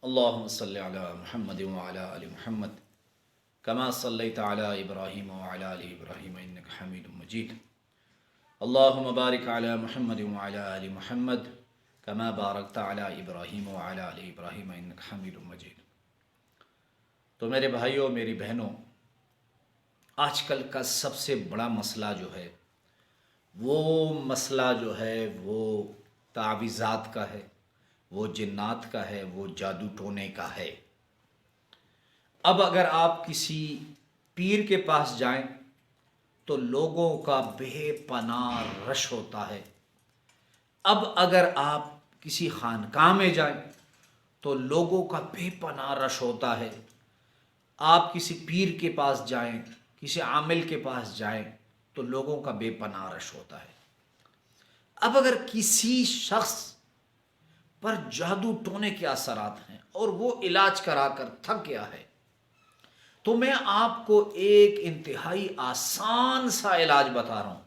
اللهم صل على محمد وعلى آل محمد كما صليت على إبراهيم وعلى آل إبراهيم إنك حميد مجيد. اللهم بارك على محمد وعلى آل محمد كما باركت على إبراهيم وعلى آل إبراهيم إنك حميد مجيد. تو میرے بھائیوں، میری بہنوں، آج کل کا سب سے بڑا مسئلہ جو ہے وہ تعویذات کا ہے، وہ جنات کا ہے، وہ جادو ٹونے کا ہے۔ اب اگر آپ کسی پیر کے پاس جائیں تو لوگوں کا بے پناہ رش ہوتا ہے۔ اب اگر آپ کسی خانقاہ میں جائیں تو لوگوں کا بے پناہ رش ہوتا ہے۔ آپ کسی پیر کے پاس جائیں، کسی عامل کے پاس جائیں تو لوگوں کا بے پناہ رش ہوتا ہے۔ اب اگر کسی شخص پر جادو ٹونے کے اثرات ہیں اور وہ علاج کرا کر تھک گیا ہے، تو میں آپ کو ایک انتہائی آسان سا علاج بتا رہا ہوں۔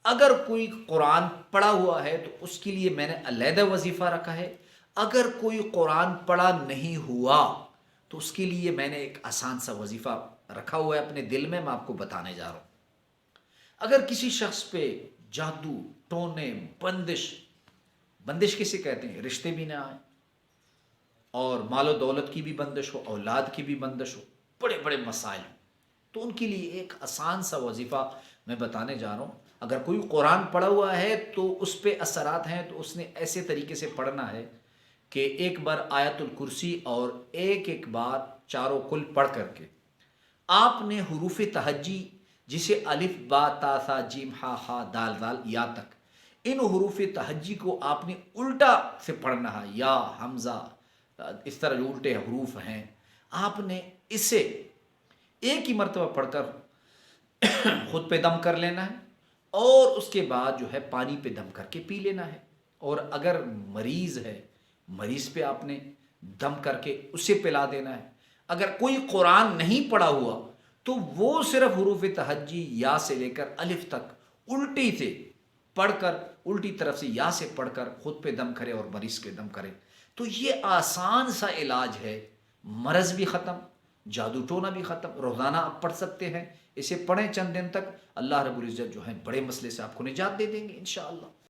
اگر کوئی قرآن پڑھا ہوا ہے تو اس کے لیے میں نے علیحدہ وظیفہ رکھا ہے۔ اگر کوئی قرآن پڑھا نہیں ہوا تو اس کے لیے میں نے ایک آسان سا وظیفہ رکھا ہوا ہے اپنے دل میں آپ کو بتانے جا رہا ہوں۔ اگر کسی شخص پہ جادو ٹونے، بندش کسے کہتے ہیں؟ رشتے بھی نہ آئیں اور مال و دولت کی بھی بندش ہو، اولاد کی بھی بندش ہو، بڑے بڑے مسائل ہوں، تو ان کے لیے ایک آسان سا وظیفہ میں بتانے جا رہا ہوں۔ اگر کوئی قرآن پڑھا ہوا ہے تو اس پہ اثرات ہیں تو اس نے ایسے طریقے سے پڑھنا ہے کہ ایک بار آیت الکرسی اور ایک بار چاروں کل پڑھ کر کے آپ نے حروف تہجی، جسے الف با تا ثا جیم ہا ہا دال دال یا تک، ان حروف تہجی کو آپ نے الٹا سے پڑھنا ہے۔ یا حمزہ، اس طرح جو الٹے حروف ہیں، آپ نے اسے ایک ہی مرتبہ پڑھ کر خود پہ دم کر لینا ہے اور اس کے بعد جو ہے پانی پہ دم کر کے پی لینا ہے۔ اور اگر مریض ہے، مریض پہ آپ نے دم کر کے اسے پلا دینا ہے۔ اگر کوئی قرآن نہیں پڑھا ہوا تو وہ صرف حروف تہجی یا سے لے کر الف تک الٹی سے پڑھ کر، الٹی طرف سے یا سے پڑھ کر خود پہ دم کرے اور مریض کے دم کرے۔ تو یہ آسان سا علاج ہے، مرض بھی ختم، جادو ٹونا بھی ختم۔ روزانہ آپ پڑھ سکتے ہیں، اسے پڑھیں چند دن تک، اللہ رب العزت جو ہے بڑے مسئلے سے آپ کو نجات دے دیں گے انشاءاللہ۔